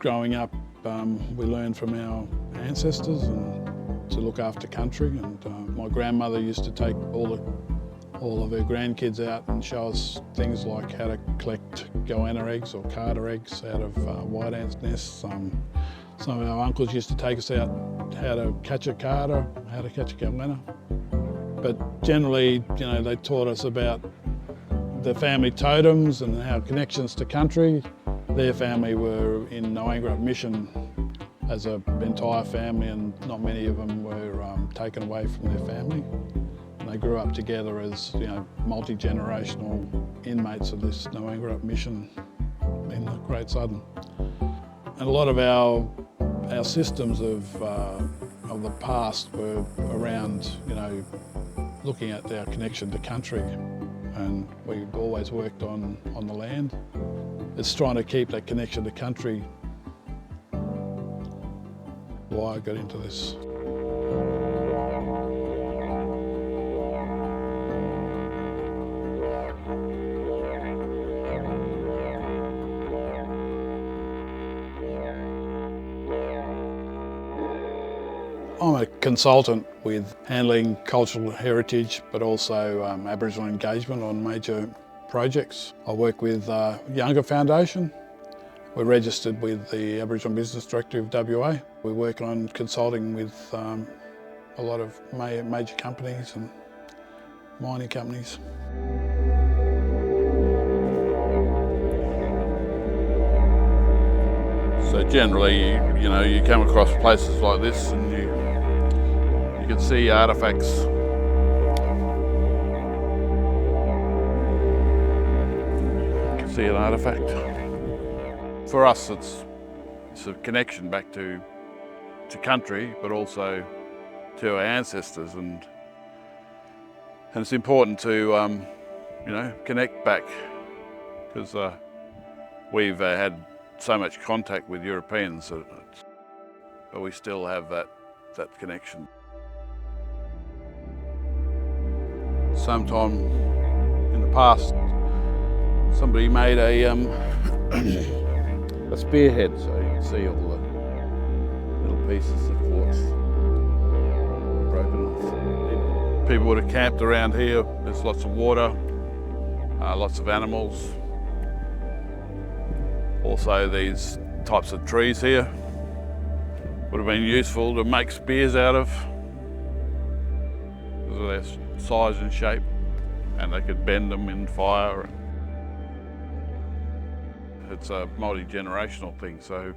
growing up, we learned from our ancestors and to look after country. And my grandmother used to take all of her grandkids out and show us things like how to collect goanna eggs or carter eggs out of white ants' nests. Some of our uncles used to take us out how to catch a carter, how to catch a goanna. But generally, they taught us about the family totems and our connections to country. Their family were in Noongar Mission as an entire family, and not many of them were taken away from their family. And they grew up together as multi-generational inmates of this Noongar Mission in the Great Southern. And a lot of our systems of the past were around, looking at our connection to country, and we've always worked on the land. It's trying to keep that connection to country. Why I got into this. I'm a consultant with handling cultural heritage, but also Aboriginal engagement on major projects. I work with Younger Foundation. We're registered with the Aboriginal Business Directory of WA. We work on consulting with a lot of major companies and mining companies. So generally, you come across places like this and you can see artefacts. You can see an artefact. For us, it's a connection back to country, but also to our ancestors, and it's important to connect back, because we've had so much contact with Europeans, but we still have that connection. Sometime in the past, somebody made a spearhead, so you can see all the little pieces of quartz broken off. People would have camped around here. There's lots of water, lots of animals. Also, these types of trees here would have been useful to make spears out of because of their size and shape, and they could bend them in fire. It's a multi-generational thing, so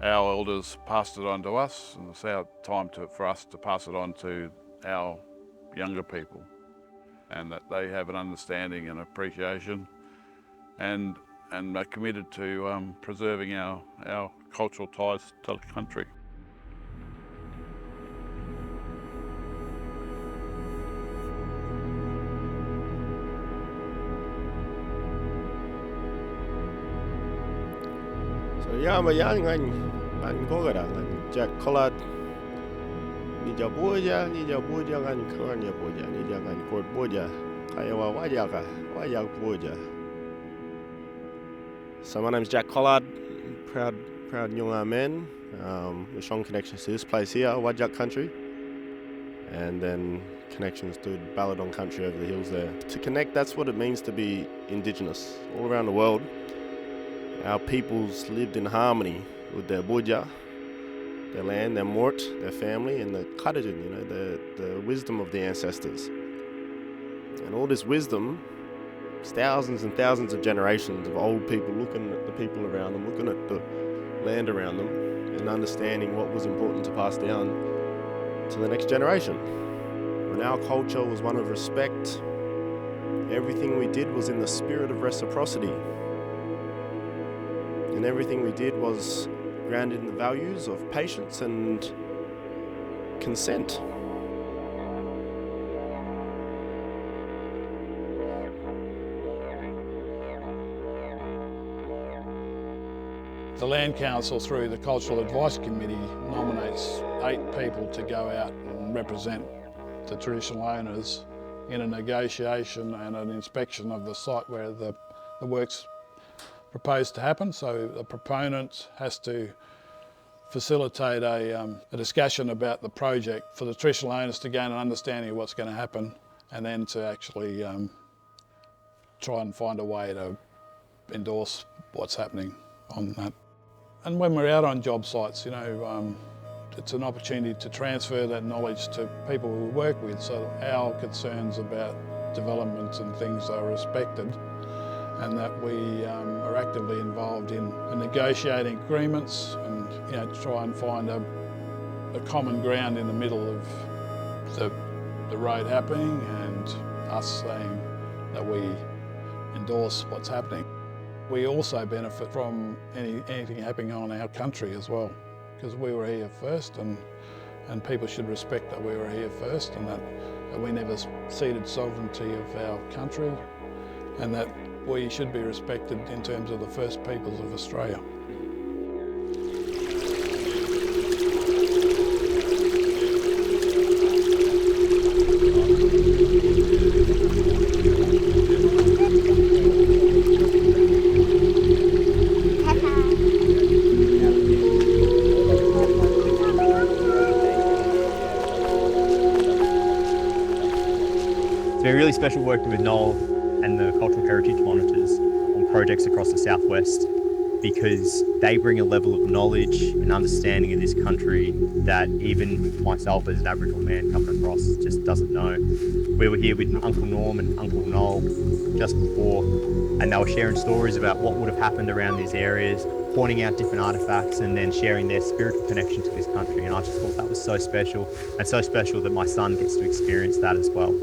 our elders passed it on to us, and it's our time for us to pass it on to our younger people, and that they have an understanding and appreciation and are committed to preserving our cultural ties to the country. So yeah, mà giá anh có cái đằng anh Jack Collard Noongar Boodja anh Noongar Boodja anh Court Boodja kaya wajak Boodja. So my name's Jack Collard, proud Noongar man, with strong connections to this place here, Wajak country, and then connections to Balladon country over the hills there. To connect, that's what it means to be Indigenous. All around the world, our peoples lived in harmony with their Boodja, their land, their mort, their family, and the Kadajan, the wisdom of the ancestors. And all this wisdom, thousands and thousands of generations of old people looking at the people around them, looking at the land around them, and understanding what was important to pass down to the next generation. When our culture was one of respect, everything we did was in the spirit of reciprocity. And everything we did was grounded in the values of patience and consent. The Land Council, through the Cultural Advice Committee, nominates 8 people to go out and represent the traditional owners in a negotiation and an inspection of the site where the work's proposed to happen. So the proponent has to facilitate a discussion about the project for the traditional owners to gain an understanding of what's going to happen, and then to actually try and find a way to endorse what's happening on that. And when we're out on job sites, it's an opportunity to transfer that knowledge to people we work with, so our concerns about developments and things are respected, and that we are actively involved in negotiating agreements and try and find a common ground in the middle of the road happening and us saying that we endorse what's happening. We also benefit from anything happening on our country as well, because we were here first, and people should respect that we were here first, and that we never ceded sovereignty of our country, and that we should be respected in terms of the first peoples of Australia. It's been really special working with Noel and the Cultural Heritage Monitors on projects across the southwest, because they bring a level of knowledge and understanding of this country that even myself as an Aboriginal man coming across just doesn't know. We were here with Uncle Norm and Uncle Noel just before, and they were sharing stories about what would have happened around these areas, pointing out different artefacts and then sharing their spiritual connection to this country. And I just thought that was so special, and so special that my son gets to experience that as well.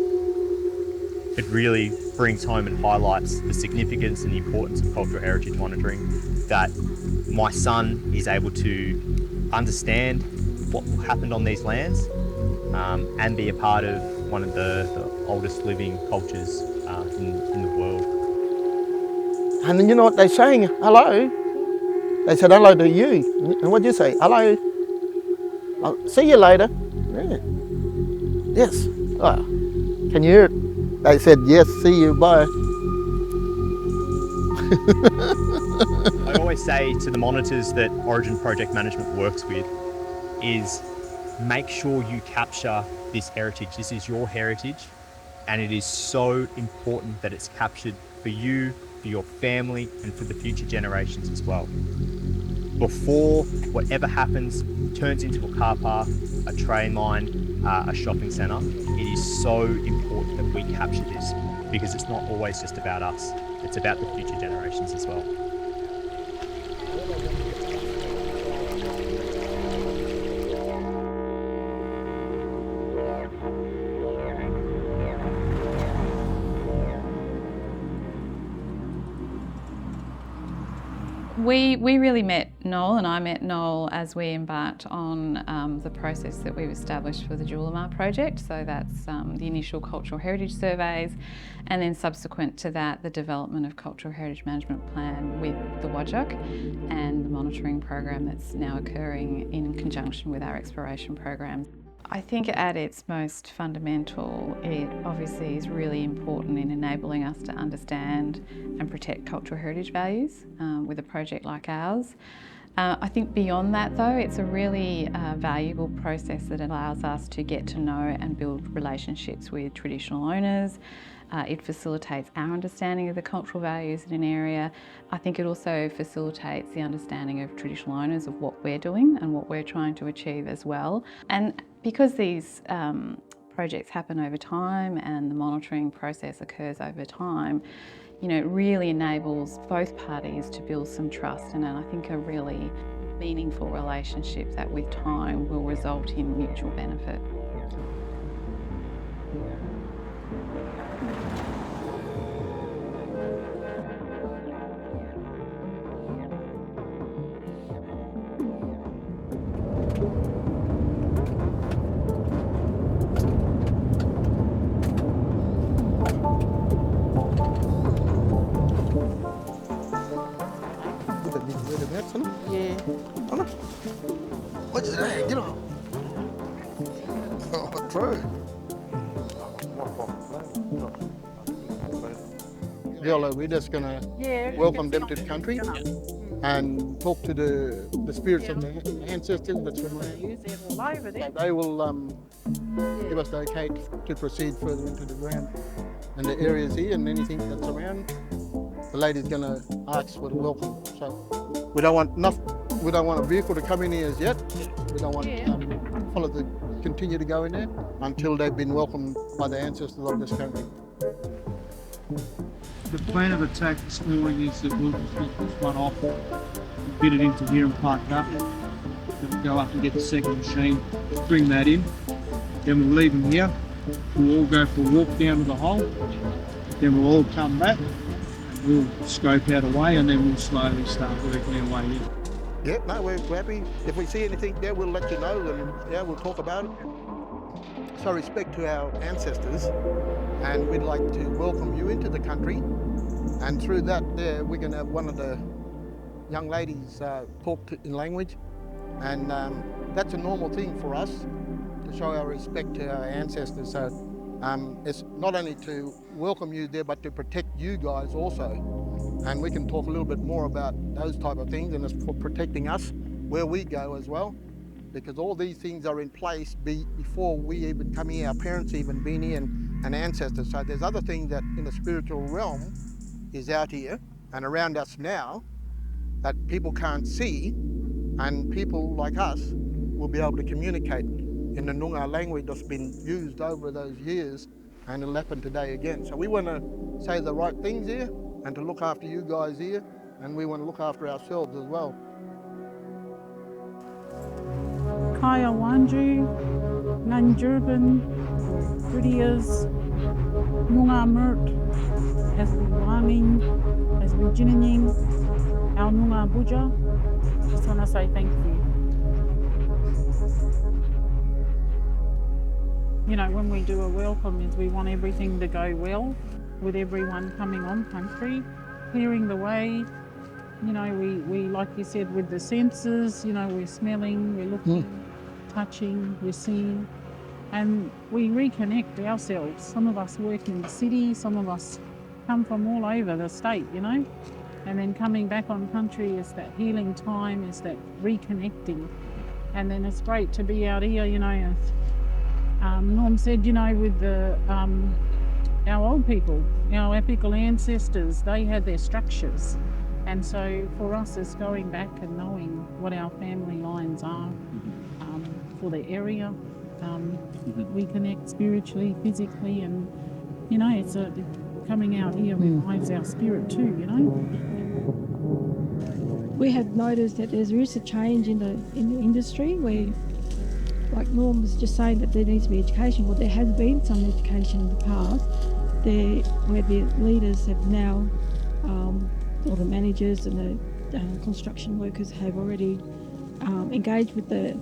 It really brings home and highlights the significance and the importance of cultural heritage monitoring, that my son is able to understand what happened on these lands and be a part of one of the oldest living cultures in the world. And then you know what they're saying? Hello. They said hello to you. And what'd you say? Hello. I'll see you later. Yeah. Yes. Oh, can you hear it? They said, yes, see you, bye. I always say to the monitors that Origin Project Management works with is make sure you capture this heritage. This is your heritage, and it is so important that it's captured for you, for your family, and for the future generations as well. Before whatever happens turns into a car park, a train line, a shopping centre, it is so important that we capture this, because it's not always just about us, it's about the future generations as well. We really met Noel, and I met Noel as we embarked on the process that we've established for the Julimar project. So that's the initial cultural heritage surveys, and then subsequent to that, the development of cultural heritage management plan with the Whadjuk, and the monitoring program that's now occurring in conjunction with our exploration program. I think at its most fundamental, it obviously is really important in enabling us to understand and protect cultural heritage values with a project like ours. I think beyond that though, it's a really valuable process that allows us to get to know and build relationships with traditional owners. It facilitates our understanding of the cultural values in an area. I think it also facilitates the understanding of traditional owners of what we're doing and what we're trying to achieve as well. And because these projects happen over time and the monitoring process occurs over time, it really enables both parties to build some trust and I think a really meaningful relationship that with time will result in mutual benefit. Yeah. What's that? Get on. Oh, true. Viola, we're just going to welcome them to the country and talk to the spirits of their ancestors that's from there. They will give us the okay to proceed further into the ground and the areas here and anything that's around. The lady's going to ask for the welcome. So we don't want a vehicle to come in here as yet. We don't want fellas to continue to go in there until they've been welcomed by the ancestors of this country. The plan of attack this morning is that we'll just knock this one off, get it into here and park it up. Then we'll go up and get the second machine, bring that in. Then we'll leave them here. We'll all go for a walk down to the hole. Then we'll all come back. We'll scope out a way and then we'll slowly start working our way in. Yeah, no, we're happy. If we see anything there, we'll let you know and we'll talk about it. So respect to our ancestors, and we'd like to welcome you into the country. And through that there, we're going to have one of the young ladies talk in language. And that's a normal thing for us to show our respect to our ancestors. So it's not only to welcome you there, but to protect you guys also. And we can talk a little bit more about those type of things, and it's for protecting us where we go as well, because all these things are in place before we even come here. Our parents even been here and ancestors. So there's other things that in the spiritual realm is out here and around us now that people can't see, and people like us will be able to communicate in the Noongar language that's been used over those years, and it'll happen today again. So we want to say the right things here and to look after you guys here, and we want to look after ourselves as well. Kaya Wanju, Nanjurban, Budias, Noongar Mert, Asli Wanging, Asli Jinining, our Noongar Boodja. Just want to say thank you. You know, when we do a welcome, is we want everything to go well with everyone coming on country, clearing the way. You know, we like you said, with the senses, you know, we're smelling, we're looking, touching, we're seeing, and we reconnect ourselves. Some of us work in the city, some of us come from all over the state, you know, and then coming back on country is that healing time, is that reconnecting. And then it's great to be out here, you know, as Norm said, you know, with the our old people, our epical ancestors, they had their structures. And so for us, it's going back and knowing what our family lines are for the area. We connect spiritually, physically, and, you know, it's coming out here revives our spirit too, you know. We have noticed that there is a change in the industry where, like Norm was just saying, that there needs to be education. Well, there has been some education in the past, where the leaders have now, or the managers and the construction workers have already engaged with the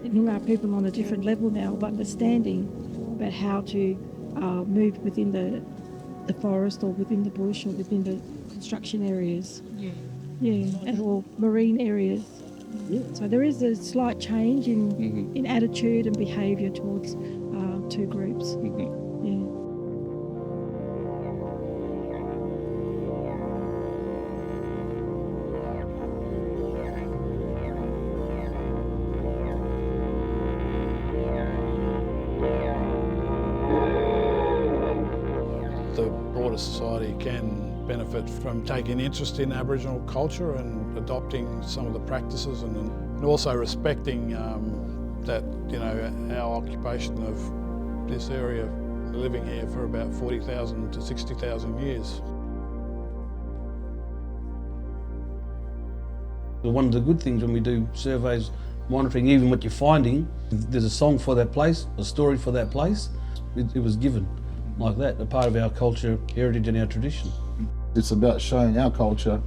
Noongar people on a different level now of understanding about how to move within the forest or within the bush or within the construction areas. Or marine areas. So there is a slight change in attitude and behaviour towards two groups. The broader society can benefit from taking interest in Aboriginal culture and adopting some of the practices, and also respecting that, you know, our occupation of this area, living here for about 40,000 to 60,000 years. One of the good things when we do surveys, monitoring even what you're finding, there's a song for that place, a story for that place. It was given like that, a part of our culture, heritage and our tradition. It's about showing our culture,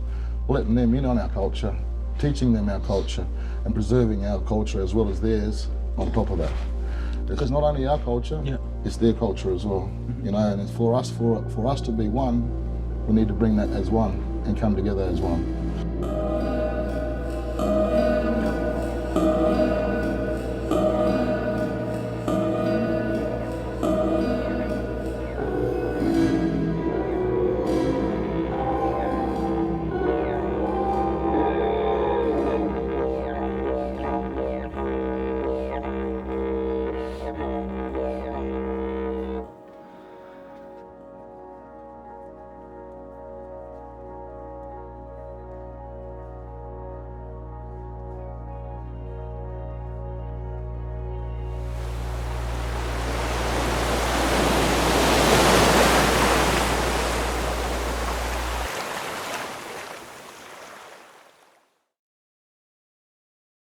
letting them in on our culture, teaching them our culture and preserving our culture as well as theirs on top of that. Because not only our culture, it's their culture as well. You know, and it's for us to be one, we need to bring that as one and come together as one.